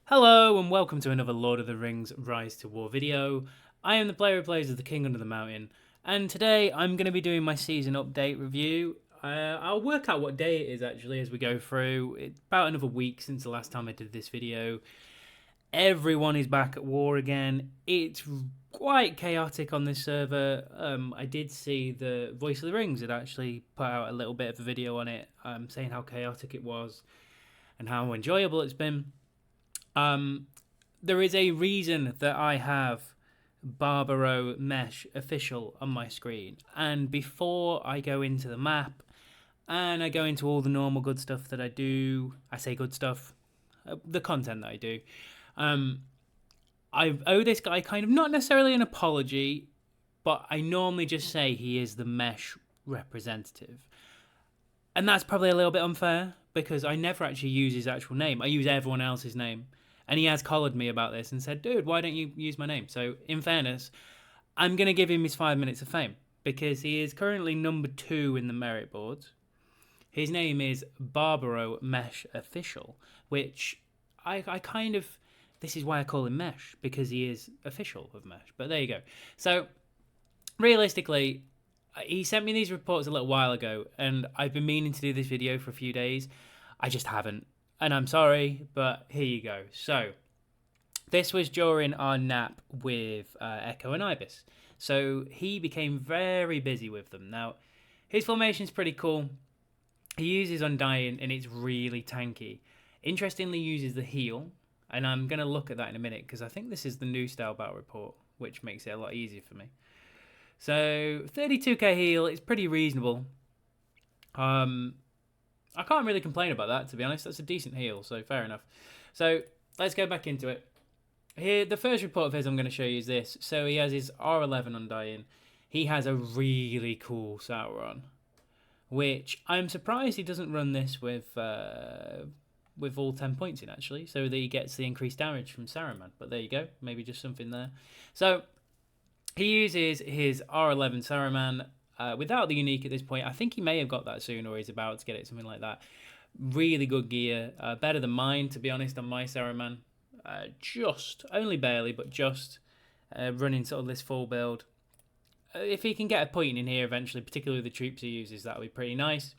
Hello and welcome to another Lord of the Rings Rise to War video. I am the player who plays as the King Under the Mountain, and today I'm going to be doing my season update review. I'll work out what day it is actually as we go through. It's about another week since the last time I did this video. Everyone is back at war again. It's quite chaotic on this server. I did see the Voice of the Rings had actually put out a little bit of a video on it, saying how chaotic it was and how enjoyable it's been. There is a reason that I have Barbaro Mesh official on my screen. And before I go into the map and I go into all the normal good stuff that I do, I say good stuff, the content that I do, I owe this guy kind of not necessarily an apology, but I normally just say he is the Mesh representative. And that's probably a little bit unfair because I never actually use his actual name. I use everyone else's name. And he has collared me about this and said, dude, why don't you use my name? So, in fairness, I'm going to give him his 5 minutes of fame because he is currently number 2 in the merit boards. His name is Barbaro Mesh Official, which I kind of... This is why I call him Mesh, because he is official of Mesh. But there you go. So, realistically, he sent me these reports a little while ago, and I've been meaning to do this video for a few days. I just haven't. And I'm sorry, but here you go. So, this was during our nap with Echo and Ibis. So, he became very busy with them. Now, his formation's pretty cool. He uses Undying, and it's really tanky. Interestingly, uses the heal. And I'm going to look at that in a minute, because I think this is the new style battle report, which makes it a lot easier for me. So, 32k heal is pretty reasonable. I can't really complain about that, to be honest. That's a decent heal, so fair enough. So, let's go back into it. Here, the first report of his I'm going to show you is this. So, he has his R11 Undying. He has a really cool Sauron, which I'm surprised he doesn't run this with all 10 points in, actually, so that he gets the increased damage from Saruman. But there you go. Maybe just something there. So, he uses his R11 Saruman without the unique at this point. I think he may have got that soon, or he's about to get it, something like that. Really good gear. Better than mine, to be honest, on my Saruman. Just, only barely, but just running sort of this full build. If he can get a point in here eventually, particularly with the troops he uses, that would be pretty nice.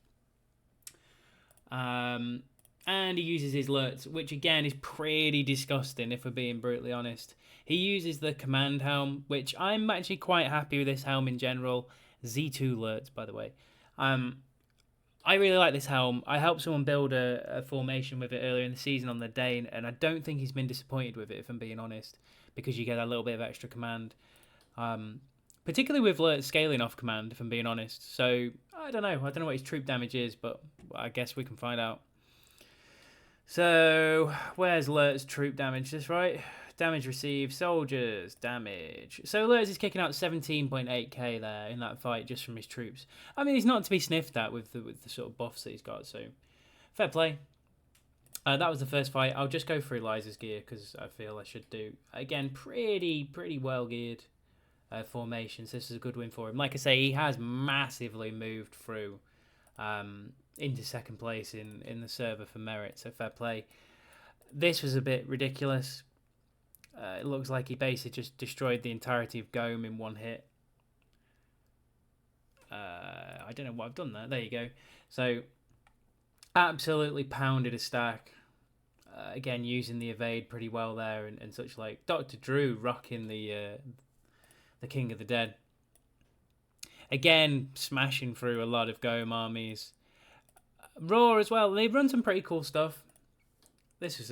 And he uses his lurts, which again is pretty disgusting, if we're being brutally honest. He uses the command helm, which I'm actually quite happy with this helm in general. Z2 lurts, by the way. I really like this helm. I helped someone build a formation with it earlier in the season on the Dane, and I don't think he's been disappointed with it, if I'm being honest, because you get a little bit of extra command. Particularly with lurts scaling off command, if I'm being honest. So, I don't know. I don't know what his troop damage is, but I guess we can find out. So, where's Lurt's troop damage? This right? Damage received, soldiers, damage. So Lurtz is kicking out 17.8k there in that fight just from his troops. I mean, he's not to be sniffed at with the sort of buffs that he's got, so fair play. That was the first fight. I'll just go through Liza's gear because I feel I should do. Again, pretty well geared formations. This is a good win for him. Like I say, he has massively moved through into second place in the server for merit, so fair play. This was a bit ridiculous. It looks like he basically just destroyed the entirety of Gome in one hit. I don't know what I've done there. There you go. So, absolutely pounded a stack. Again, using the evade pretty well there and such like. Dr. Drew rocking the King of the Dead. Again, smashing through a lot of Gome armies. Raw as well. They've run some pretty cool stuff. This is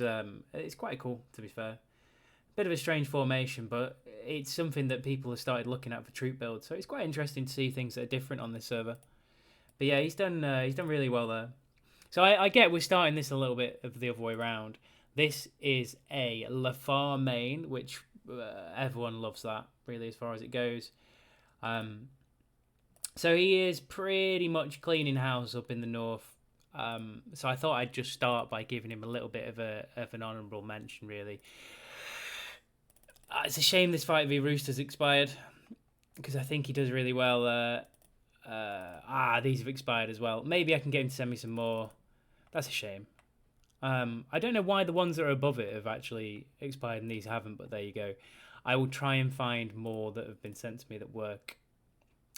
it's quite cool, to be fair. Bit of a strange formation, but it's something that people have started looking at for troop builds, so it's quite interesting to see things that are different on this server. But yeah, he's done really well there. So I get we're starting this a little bit of the other way around. This is a LOTR main, which everyone loves that, really, as far as it goes. So he is pretty much cleaning house up in the north. So I thought I'd just start by giving him a little bit of an honourable mention, really. It's a shame this fight v Rooster's expired, because I think he does really well. These have expired as well. Maybe I can get him to send me some more. That's a shame. I don't know why the ones that are above it have actually expired and these haven't, but there you go. I will try and find more that have been sent to me that work.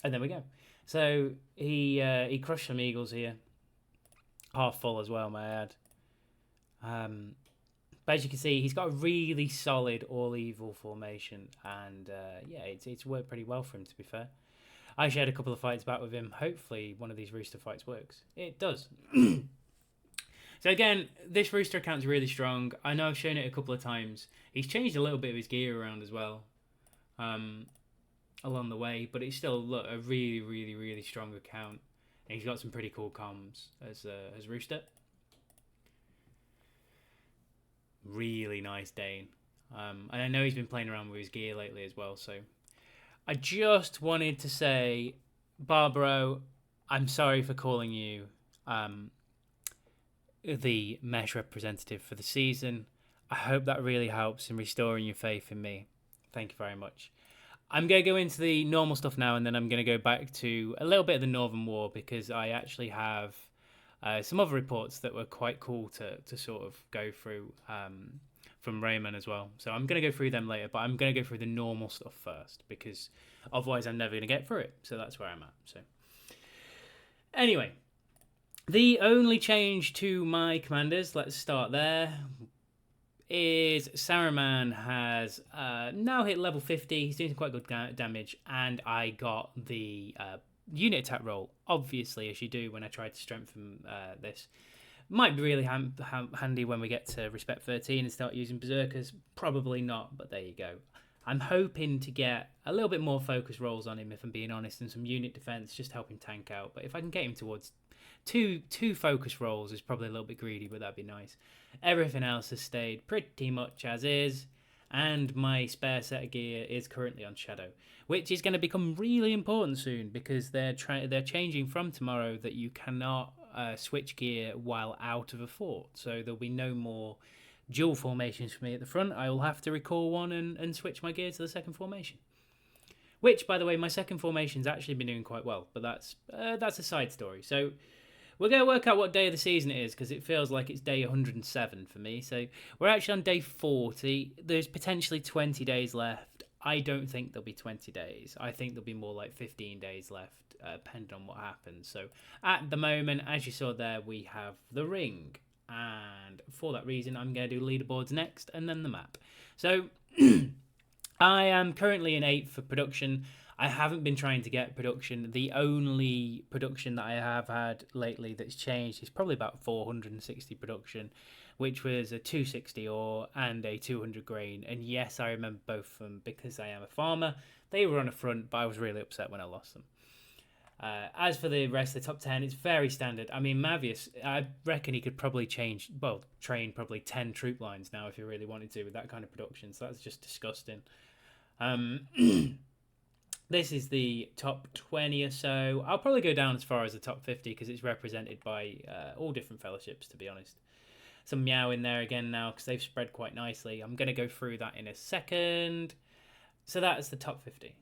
And there we go. So he crushed some eagles here. Half full as well, may I add. But as you can see, he's got a really solid all evil formation, and yeah, it's worked pretty well for him, to be fair. I actually had a couple of fights back with him. Hopefully one of these rooster fights works. It does. So again, this rooster account's really strong. I know I've shown it a couple of times. He's changed a little bit of his gear around as well along the way, but it's still a really, really, really strong account. And he's got some pretty cool comms as Rooster. Really nice Dane. And I know he's been playing around with his gear lately as well, so I just wanted to say, Barbaro, I'm sorry for calling you the mesh representative for the season. I hope that really helps in restoring your faith in me. Thank you very much. I'm going to go into the normal stuff now, and then I'm going to go back to a little bit of the Northern War, because I actually have some other reports that were quite cool to sort of go through from Rayman as well. So I'm going to go through them later, but I'm going to go through the normal stuff first, because otherwise I'm never going to get through it. So that's where I'm at. So anyway, the only change to my commanders, let's start there, is Saruman has now hit level 50. He's doing quite good damage, and I got the unit attack roll, obviously, as you do when I try to strengthen this. Might be really handy when we get to Respect 13 and start using Berserkers. Probably not, but there you go. I'm hoping to get a little bit more focus rolls on him, if I'm being honest, and some unit defense, just help him tank out. But if I can get him towards two focus rolls, is probably a little bit greedy, but that'd be nice. Everything else has stayed pretty much as is, and my spare set of gear is currently on Shadow, which is going to become really important soon, because they're changing from tomorrow that you cannot switch gear while out of a fort. So there'll be no more dual formations for me at the front. I will have to recall one and switch my gear to the second formation. Which, by the way, my second formation's actually been doing quite well, but that's a side story. So we're going to work out what day of the season it is, because it feels like it's day 107 for me. So we're actually on day 40. There's potentially 20 days left. I don't think there'll be 20 days. I think there'll be more like 15 days left, depending on what happens. So at the moment, as you saw there, we have the ring. And for that reason, I'm going to do leaderboards next, and then the map. So I am currently in 8th for production. I haven't been trying to get production. The only production that I have had lately that's changed is probably about 460 production, which was a 260 ore and a 200 grain. And yes, I remember both of them because I am a farmer. They were on a front, but I was really upset when I lost them. As for the rest of the top 10, it's very standard. I mean, Mavius, I reckon he could probably train probably 10 troop lines now if he really wanted to with that kind of production. So that's just disgusting. This is the top 20 or so. I'll probably go down as far as the top 50 because it's represented by all different fellowships, to be honest. Some Meow in there again now because they've spread quite nicely. I'm going to go through that in a second. So that's the top 50.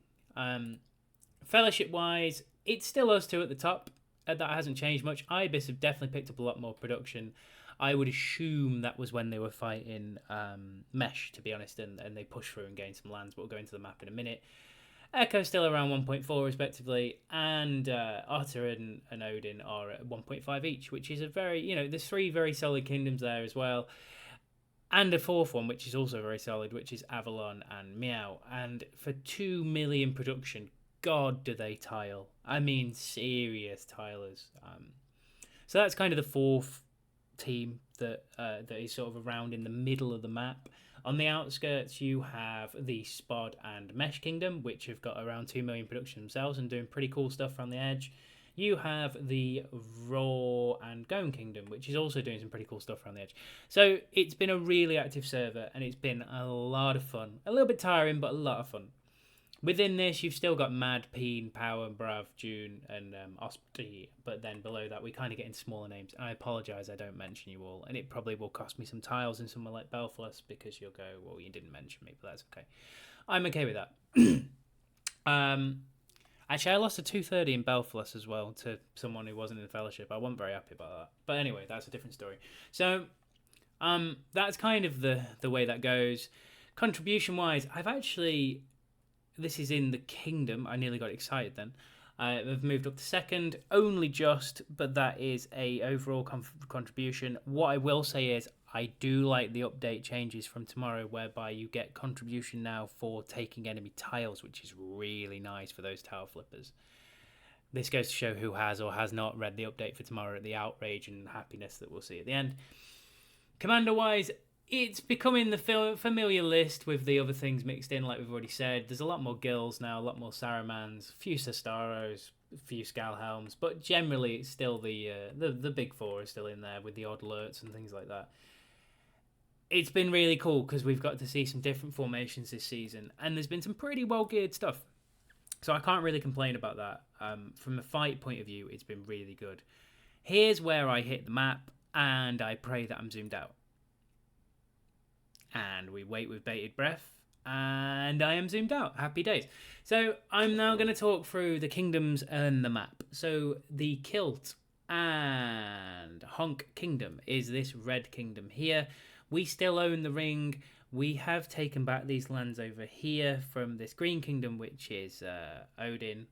Fellowship-wise, it's still us two at the top. That hasn't changed much. Ibis have definitely picked up a lot more production. I would assume that was when they were fighting Mesh, to be honest, and they pushed through and gained some lands, but we'll go into the map in a minute. Echo still around 1.4 respectively, and Otter and Odin are at 1.5 each, which is a very, there's 3 very solid kingdoms there as well. And a 4th one, which is also very solid, which is Avalon and Meow. And for 2 million production, God, do they tile. I mean, serious tilers. So that's kind of the 4th team that is sort of around in the middle of the map. On the outskirts, you have the Spod and Mesh Kingdom, which have got around 2 million production themselves and doing pretty cool stuff around the edge. You have the Raw and Gone Kingdom, which is also doing some pretty cool stuff around the edge. So it's been a really active server, and it's been a lot of fun. A little bit tiring, but a lot of fun. Within this, you've still got Mad, Peen, Power, Brav, June, and Ospti, but then below that, we kind of get into smaller names. And I apologise I don't mention you all, and it probably will cost me some tiles in somewhere like Belfast, because you'll go, well, you didn't mention me, but that's okay. I'm okay with that. Actually, I lost a 230 in Belfast as well to someone who wasn't in the Fellowship. I wasn't very happy about that. But anyway, that's a different story. So That's kind of the way that goes. Contribution wise, I've actually, this is in the kingdom. I nearly got excited then. I've moved up to second, only just, but that is a overall contribution. What I will say is I do like the update changes from tomorrow, whereby you get contribution now for taking enemy tiles, which is really nice for those tile flippers. This goes to show who has or has not read the update for tomorrow, the outrage and happiness that we'll see at the end. Commander-wise, it's becoming the familiar list with the other things mixed in, like we've already said. There's a lot more Gills now, a lot more Saramans, a few Sestaros, a few Scalhelms, but generally it's still the big four is still in there with the odd alerts and things like that. It's been really cool because we've got to see some different formations this season, and there's been some pretty well-geared stuff. So I can't really complain about that. From a fight point of view, it's been really good. Here's where I hit the map, and I pray that I'm zoomed out. And we wait with bated breath, and I am zoomed out. Happy days. So I'm now going to talk through the kingdoms and the map. So the Kilt and Honk Kingdom is this red kingdom here. We still own the ring. We have taken back these lands over here from this green kingdom, which is Odin.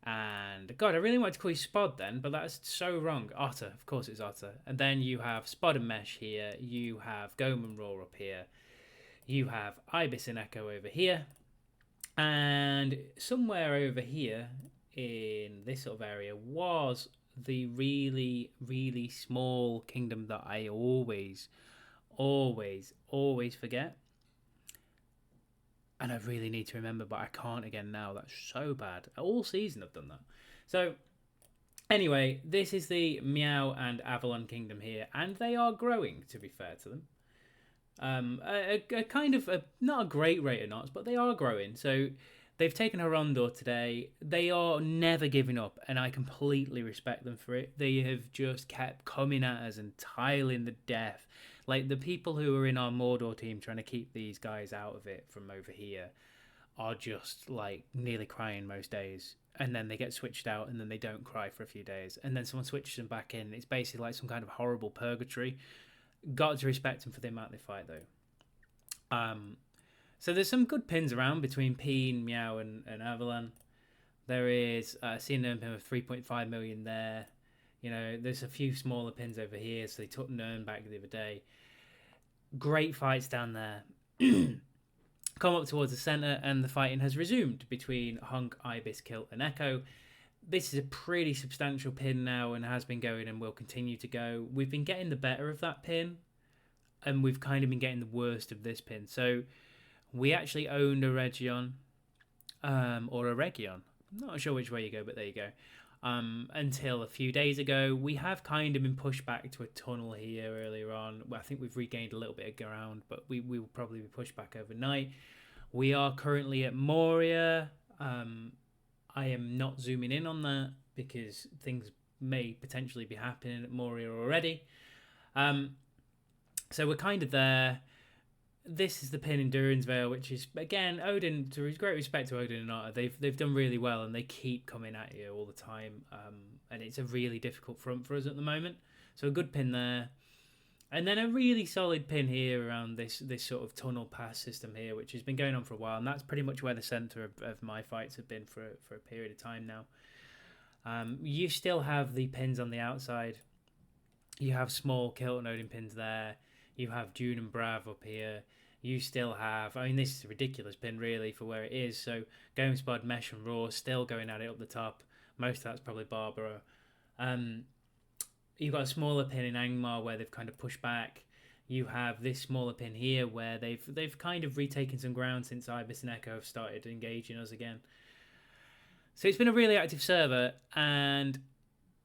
And, God, I really wanted to call you Spod then, but that's so wrong. Otter, of course it's Otter. And then you have Spod and Mesh here. You have Gome and Roar up here. You have Ibis and Echo over here. And somewhere over here in this sort of area was the really, really small kingdom that I always forget. And I really need to remember, but I can't again now. That's so bad. All season I've done that. So, anyway, this is the Meow and Avalon Kingdom here. And they are growing, to be fair to them. A kind of, not a great rate of knots, but they are growing. So, they've taken Horondor today. They are never giving up, and I completely respect them for it. They have just kept coming at us and tiling the death. Like, the people who are in our Mordor team trying to keep these guys out of it from over here are just, like, nearly crying most days. And then they get switched out, and then they don't cry for a few days. And then someone switches them back in. It's basically like some kind of horrible purgatory. Got to respect them for the amount they fight, though. So there's some good pins around between Peen, Meow, and Avalon. There is a CNM pin of 3.5 million there. You know, there's a few smaller pins over here, so they took Nern back the other day. Great fights down there. Come up towards the centre, and the fighting has resumed between Hunk, Ibis, Kilt, and Echo. This is a pretty substantial pin now, and has been going and will continue to go. We've been getting the better of that pin, and we've kind of been getting the worst of this pin. So we actually owned a Region, or a Region. I'm not sure which way you go, but there you go. Until a few days ago, we have kind of been pushed back to a tunnel here earlier on. Well, I think we've regained a little bit of ground, but we will probably be pushed back overnight. We are currently at Moria. I am not zooming in on that because things may potentially be happening at Moria already. So we're kind of there. This is the pin in Durin's Vale, which is, again, Odin, to great respect to Odin and Otter, they've done really well, and they keep coming at you all the time, and it's a really difficult front for us at the moment. So a good pin there. And then a really solid pin here around this sort of tunnel pass system here, which has been going on for a while, and that's pretty much where the centre of my fights have been for a period of time now. You still have the pins on the outside. You have small Kilt and Odin pins there. You have June and Brav up here. You still have, I mean, this is a ridiculous pin, really, for where it is. So, Gome, Spud, Mesh, and Raw still going at it up the top. Most of that's probably Barbara. You've got a smaller pin in Angmar where they've kind of pushed back. You have this smaller pin here where they've kind of retaken some ground since Ibis and Echo have started engaging us again. So, it's been a really active server, and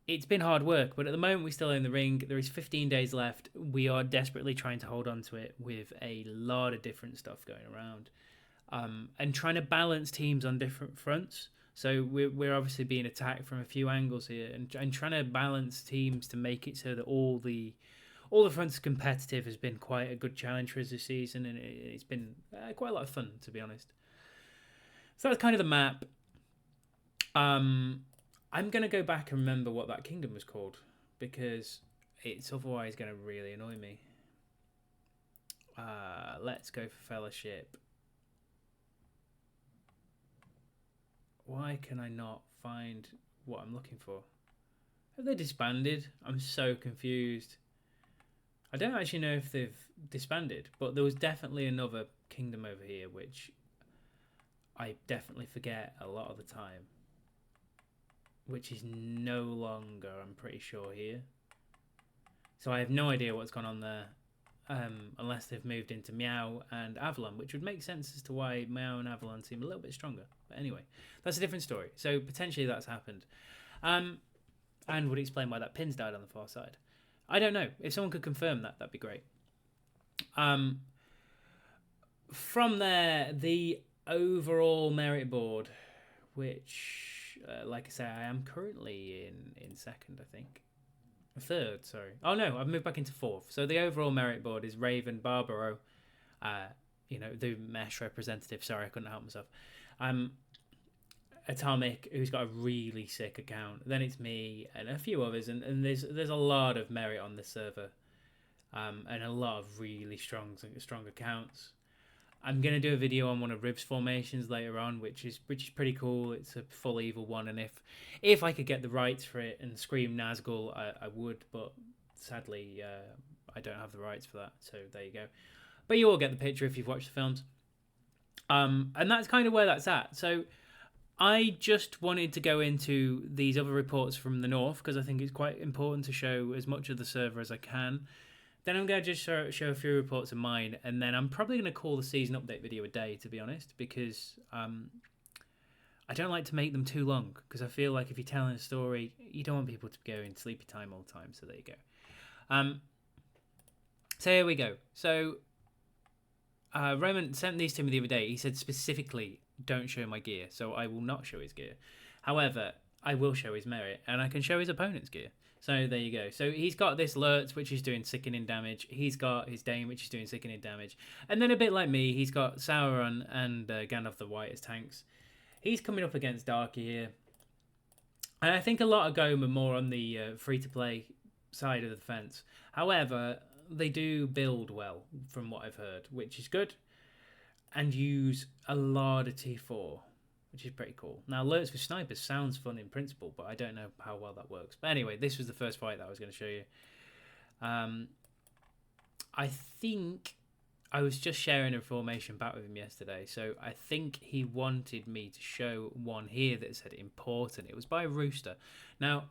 it's been hard work, but at the moment we still own the ring. There is 15 days left. We are desperately trying to hold on to it with a lot of different stuff going around, and trying to balance teams on different fronts. So we're obviously being attacked from a few angles here, and trying to balance teams to make it so that all the fronts competitive has been quite a good challenge for us this season, and it's been quite a lot of fun, to be honest. So that's kind of the map. I'm going to go back and remember what that kingdom was called, because it's otherwise going to really annoy me. Let's go for Fellowship. Why can I not find what I'm looking for? Have they disbanded? I'm so confused. I don't actually know if they've disbanded, but there was definitely another kingdom over here, which I definitely forget a lot of the time, which is no longer, I'm pretty sure, here. So I have no idea what's gone on there, unless they've moved into Meow and Avalon, which would make sense as to why Meow and Avalon seem a little bit stronger. But anyway, that's a different story. So potentially that's happened. And would explain why that pin's died on the far side. I don't know. If someone could confirm that, that'd be great. From there, the overall merit board, which, like I say, I am currently in second, I think. Third, sorry. Oh, no, I've moved back into fourth. So the overall merit board is Raven, Barbaro, the mesh representative. Sorry, I couldn't help myself. Atomic, who's got a really sick account. Then it's me and a few others, and there's a lot of merit on this server, and a lot of really strong accounts. I'm gonna do a video on one of Rib's formations later on, which is pretty cool. It's a full evil one, and if I could get the rights for it and scream Nazgul, I would, but sadly I don't have the rights for that. So there you go. But you all get the picture if you've watched the films. And that's kind of where that's at. So I just wanted to go into these other reports from the north because I think it's quite important to show as much of the server as I can. Then I'm going to just show a few reports of mine, and then I'm probably going to call the season update video a day, to be honest, because I don't like to make them too long, because I feel like if you're telling a story, you don't want people to go in sleepy time all the time, so there you go. So here we go. So Raymond sent these to me the other day. He said specifically, don't show my gear, so I will not show his gear. However, I will show his merit, and I can show his opponent's gear. So there you go. So he's got this Lurtz, which is doing sickening damage. He's got his Dane, which is doing sickening damage. And then a bit like me, he's got Sauron and Gandalf the White as tanks. He's coming up against Darky here. And I think a lot of Gome are more on the free-to-play side of the fence. However, they do build well, from what I've heard, which is good. And use a lot of T4, which is pretty cool. Now, Lurtz with snipers sounds fun in principle, but I don't know how well that works. But anyway, this was the first fight that I was going to show you. I think I was just sharing a formation back with him yesterday, so I think he wanted me to show one here that said important. It was by Rooster. Now,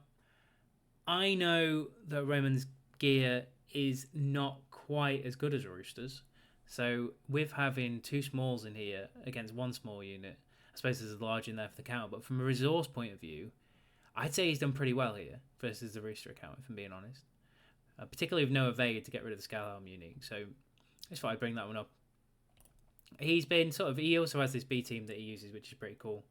I know that Raymond's gear is not quite as good as Rooster's, so with having two smalls in here against one small unit, I suppose there's a large in there for the counter, but from a resource point of view, I'd say he's done pretty well here versus the Rooster account, if I'm being honest. Particularly with no evade to get rid of the Scalhelm unique, so I just thought I'd bring that one up. He's been he also has this B team that he uses, which is pretty cool.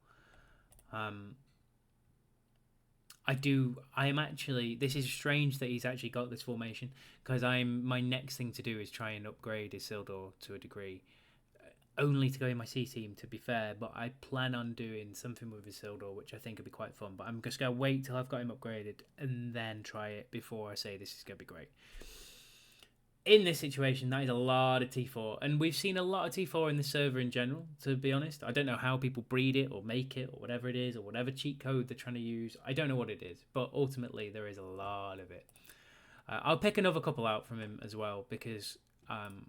This is strange that he's actually got this formation, because my next thing to do is try and upgrade Isildur to a degree. Only to go in my C team, to be fair, but I plan on doing something with Isildur, which I think would be quite fun. But I'm just going to wait till I've got him upgraded and then try it before I say this is going to be great. In this situation, that is a lot of T4, and we've seen a lot of T4 in the server in general, to be honest. I don't know how people breed it or make it or whatever it is, or whatever cheat code they're trying to use. I don't know what it is, but ultimately there is a lot of it. I'll pick another couple out from him as well, because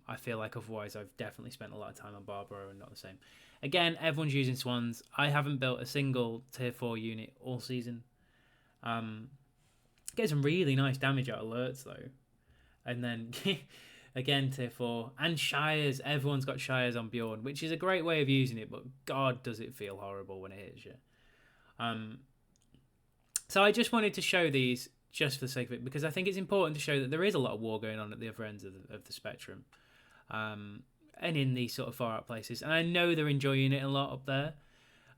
I feel like otherwise I've definitely spent a lot of time on Barbaro and not the same. Again, everyone's using Swans. I haven't built a single tier 4 unit all season. Get some really nice damage out of Lurtz though. And then again tier 4. And Shires. Everyone's got Shires on Bjorn, which is a great way of using it, but God does it feel horrible when it hits you. So I just wanted to show these just for the sake of it, because I think it's important to show that there is a lot of war going on at the other ends of the spectrum, and in these sort of far out places. And I know they're enjoying it a lot up there.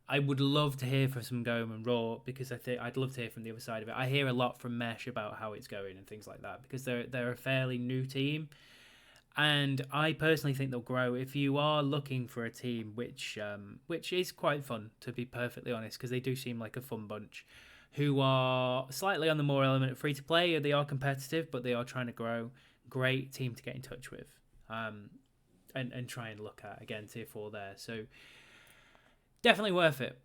I would love to hear from some Gome and Raw, because I think I'd love to hear from the other side of it. I hear a lot from Mesh about how it's going and things like that, because they're a fairly new team, and I personally think they'll grow. If you are looking for a team which is quite fun, to be perfectly honest, because they do seem like a fun bunch, who are slightly on the more element of free-to-play. They are competitive, but they are trying to grow. Great team to get in touch with. And try and look at. Again, tier 4 there. So definitely worth it.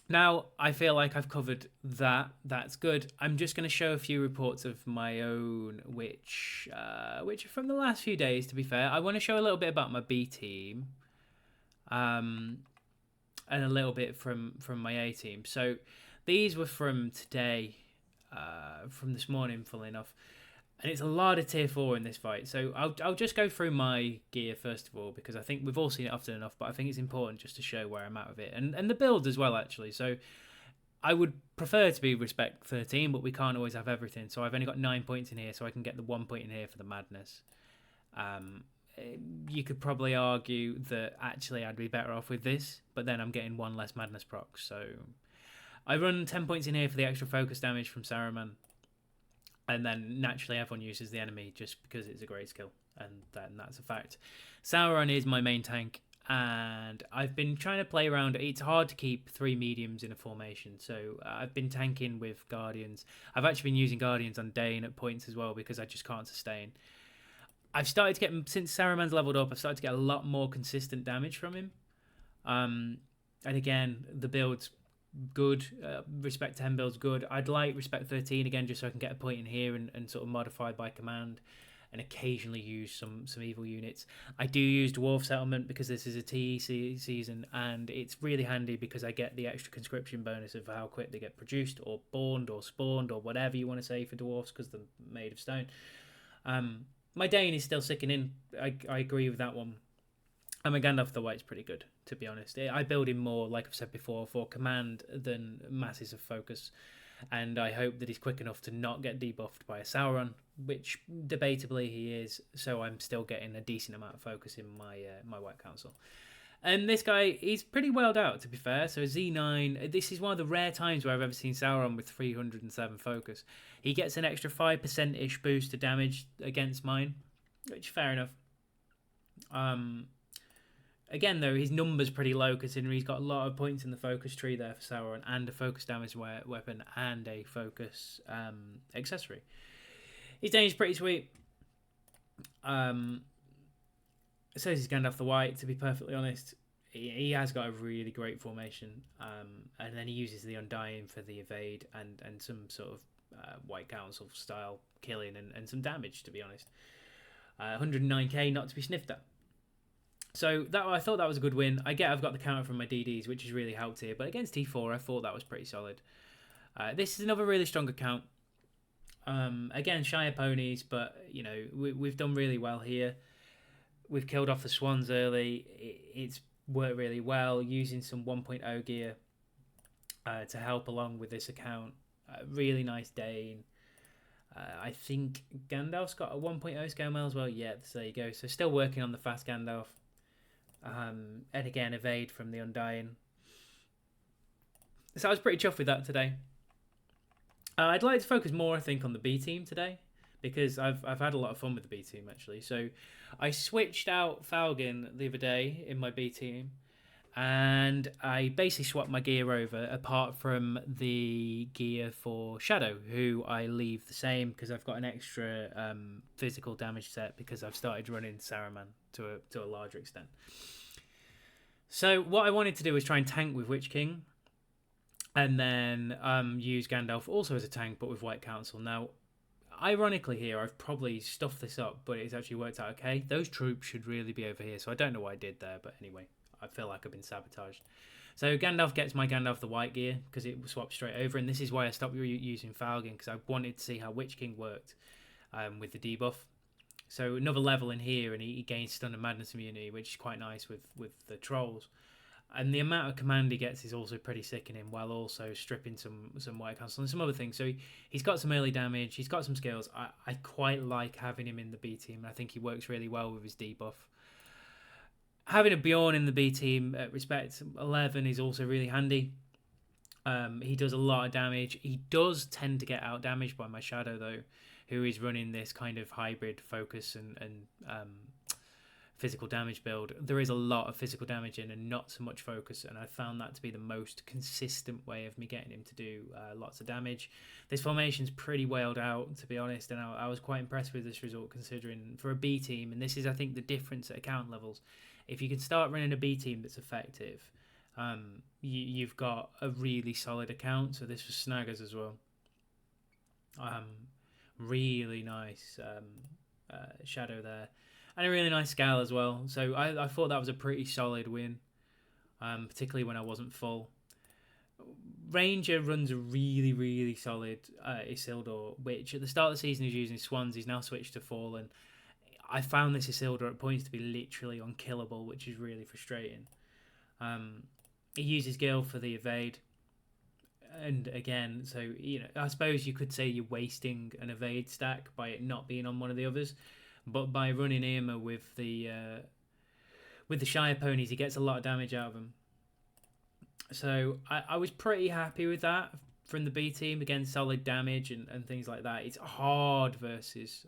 Now, I feel like I've covered that. That's good. I'm just going to show a few reports of my own, which are from the last few days, to be fair. I want to show a little bit about my B team. And a little bit from my A team. So these were from today, from this morning, funnily enough. And it's a lot of tier 4 in this fight. So I'll just go through my gear first of all, because I think we've all seen it often enough, but I think it's important just to show where I'm at with it. And the build as well, actually. So I would prefer to be respect 13, but we can't always have everything. So I've only got 9 points in here, so I can get the 1 point in here for the madness. You could probably argue that actually I'd be better off with this, but then I'm getting 1 less madness proc. So I run 10 points in here for the extra focus damage from Saruman. And then naturally everyone uses the enemy just because it's a great skill, and that's a fact. Sauron is my main tank, and I've been trying to play around. It's hard to keep 3 mediums in a formation, so I've been tanking with Guardians. I've actually been using Guardians on Dane at points as well because I just can't sustain. I've started to get, since Saruman's leveled up, I've started to get a lot more consistent damage from him. And again, the build's good. Respect 10 build's good. I'd like Respect 13 again, just so I can get a point in here and sort of modify by command, and occasionally use some evil units. I do use Dwarf Settlement because this is a TEC season, and it's really handy because I get the extra conscription bonus of how quick they get produced or born or spawned or whatever you want to say for dwarfs, because they're made of stone. My Dane is still sickening. I agree with that one. And my Gandalf the White's pretty good, to be honest. I build him more, like I've said before, for command than masses of focus. And I hope that he's quick enough to not get debuffed by a Sauron, which debatably he is. So I'm still getting a decent amount of focus in my White Council. And this guy, he's pretty welled out, to be fair. So Z9, this is one of the rare times where I've ever seen Sauron with 307 focus. He gets an extra 5%-ish boost to damage against mine, which fair enough. Again, though, his number's pretty low considering he's got a lot of points in the focus tree there for Sauron, and a focus damage weapon and a focus accessory. His Dane's pretty sweet. So is Gandalf the White, to be perfectly honest. He has got a really great formation. And then he uses the Undying for the evade and some sort of White Council style killing and some damage, to be honest. 109k, not to be sniffed at. So I thought that was a good win. I've got the counter from my DDs, which has really helped here. But against T4, I thought that was pretty solid. This is another really strong account. Again, Shire ponies, but you know we've done really well here. We've killed off the swans early. It's worked really well using some 1.0 gear to help along with this account. Really nice Dane. I think Gandalf's got a 1.0 scale mail as well. Yeah, so there you go. So still working on the fast Gandalf. And again, evade from the Undying. So I was pretty chuffed with that today. I'd like to focus more, I think, on the B team today, because I've had a lot of fun with the B team, actually. So I switched out Falcon the other day in my B team, and I basically swapped my gear over, apart from the gear for Shadow, who I leave the same because I've got an extra physical damage set because I've started running Saruman to a larger extent. So what I wanted to do was try and tank with Witch King, and then use Gandalf also as a tank, but with White Council. Now, ironically here, I've probably stuffed this up, but it's actually worked out okay. Those troops should really be over here, so I don't know what I did there, but anyway, I feel like I've been sabotaged. So Gandalf gets my Gandalf the White gear, because it swapped straight over, and this is why I stopped using Falcon, because I wanted to see how Witch King worked with the debuff. So another level in here, and he gains Stun and Madness immunity, which is quite nice with the trolls. And the amount of command he gets is also pretty sickening, while also stripping some White Council and some other things. So he's got some early damage, he's got some skills. I quite like having him in the B team, and I think he works really well with his debuff. Having a Bjorn in the B team at Respect 11 is also really handy. He does a lot of damage. He does tend to get out damaged by my Shadow, though, who is running this kind of hybrid focus and physical damage build, there is a lot of physical damage in and not so much focus, and I found that to be the most consistent way of me getting him to do lots of damage. This formation's pretty wailed out, to be honest, and I was quite impressed with this result considering for a B team, and this is I think the difference at account levels. If you can start running a B team that's effective, you've got a really solid account. So this was Snaggers as well. Really nice shadow there, and a really nice scale as well. So I thought that was a pretty solid win, particularly when I wasn't full. Ranger runs a really solid Isildur, which at the start of the season he was using Swans. He's now switched to Fallen. I found this Isildur at points to be literally unkillable, which is really frustrating. He uses Gil for the evade. And again, so I suppose you could say you're wasting an evade stack by it not being on one of the others, but by running Irma with the Shire ponies, he gets a lot of damage out of them. So I was pretty happy with that from the B team. Again, solid damage and things like that. It's hard versus.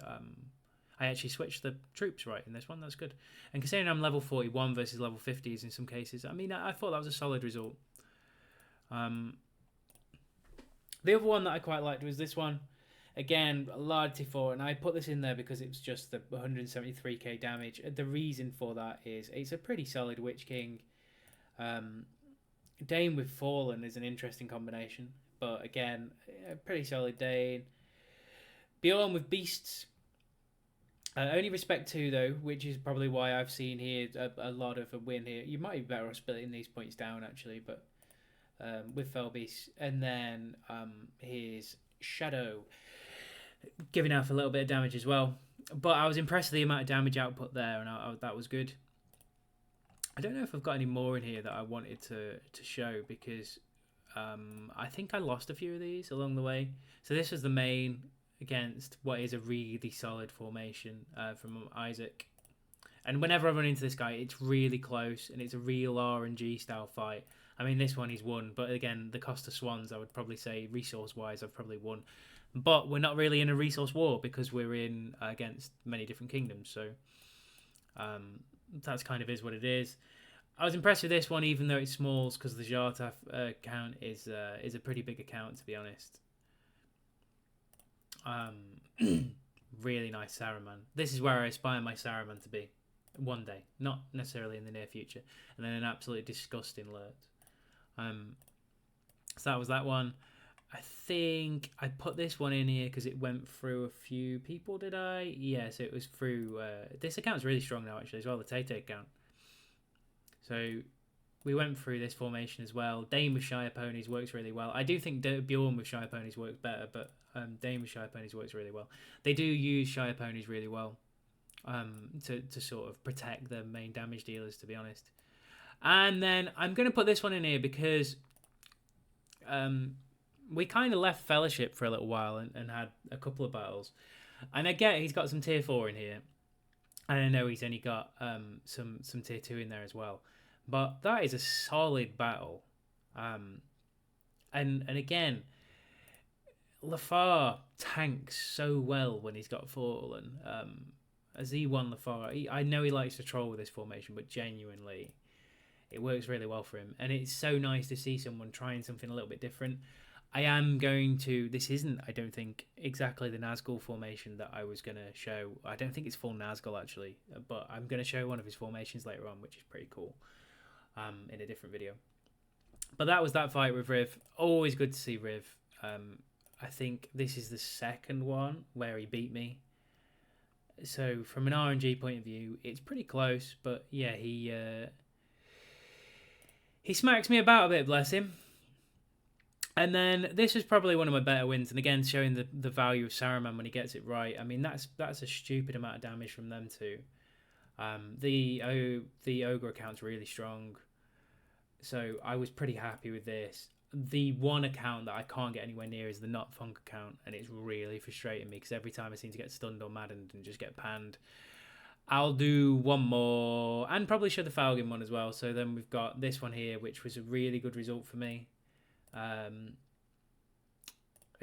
I actually switched the troops right in this one. That's good. And considering I'm level 41 versus level 50s in some cases, I mean, I thought that was a solid result. The other one that I quite liked was this one. Again, a large T4, and I put this in there because it was just the 173k damage. The reason for that is it's a pretty solid Witch King. Dane with Fallen is an interesting combination, but again, a pretty solid Dane. Bjorn with Beasts. Only respect 2 though, which is probably why I've seen here a lot of a win here. You might be better off splitting these points down actually, but with Felbeast. And then his Shadow giving out a little bit of damage as well. But I was impressed with the amount of damage output there, and that was good. I don't know if I've got any more in here that I wanted to show because I think I lost a few of these along the way. So this was the main against what is a really solid formation from Isaac. And whenever I run into this guy, it's really close and it's a real RNG style fight. I mean, this one he's won, but again, the cost of Swans, I would probably say resource-wise, I've probably won. But we're not really in a resource war because we're in against many different kingdoms. So that's kind of is what it is. I was impressed with this one, even though it's smalls, because the Jarta account is a pretty big account, to be honest. Really nice Saruman. This is where I aspire my Saruman to be one day, not necessarily in the near future. And then an absolutely disgusting Lurt. So that was that one. I think I put this one in here because it went through a few people, did I? Yes, it was through... this account's really strong now, actually, as well, the Tate account. So we went through this formation as well. Dane with Shire Ponies works really well. I do think Bjorn with Shire Ponies works better, but Dane with Shire Ponies works really well. They do use Shire Ponies really well to sort of protect the main damage dealers, to be honest. And then I'm going to put this one in here because we kind of left Fellowship for a little while and had a couple of battles. And I get he's got some tier 4 in here. And I know he's only got some tier 2 in there as well. But that is a solid battle. And again, LOTR tanks so well when he's got Fallen. As he won LOTR, I know he likes to troll with this formation, but genuinely, it works really well for him. And it's so nice to see someone trying something a little bit different. I am going to... This isn't, I don't think, exactly the Nazgul formation that I was going to show. I don't think it's full Nazgul, actually. But I'm going to show one of his formations later on, which is pretty cool, in a different video. But that was that fight with Riv. Always good to see Riv. I think this is the second one where he beat me. So from an RNG point of view, it's pretty close. But yeah, he smacks me about a bit, bless him. And then this was probably one of my better wins. And again, showing the value of Saruman when he gets it right. I mean, that's a stupid amount of damage from them two. The Ogre account's really strong. So I was pretty happy with this. The one account that I can't get anywhere near is the Not Funk account. And it's really frustrating me because every time I seem to get stunned or maddened and just get panned. I'll do one more and probably show the Falcon one as well. So then we've got this one here, which was a really good result for me.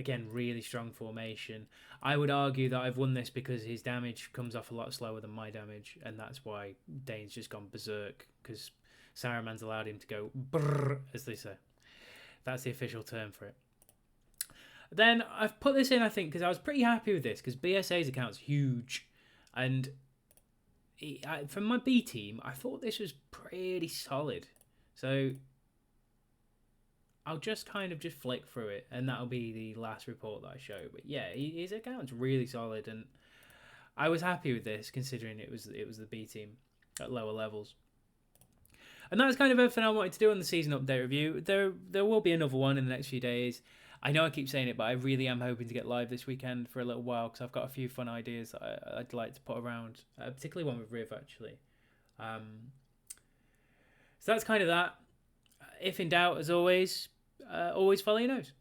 Again, really strong formation. I would argue that I've won this because his damage comes off a lot slower than my damage, and that's why Dane's just gone berserk, because Saruman's allowed him to go brrr, as they say. That's the official term for it. Then I've put this in, I think, because I was pretty happy with this, because BSA's account's huge. And from my B team, I thought this was pretty solid. So I'll just kind of just flick through it, and that'll be the last report that I show. But yeah, his account's really solid, and I was happy with this, considering it was the B team at lower levels. And that's kind of everything I wanted to do on the season update review. There will be another one in the next few days. I know I keep saying it, but I really am hoping to get live this weekend for a little while, because I've got a few fun ideas that I'd like to put around, particularly one with Riv, actually. So that's kind of that. If in doubt, as always follow your nose.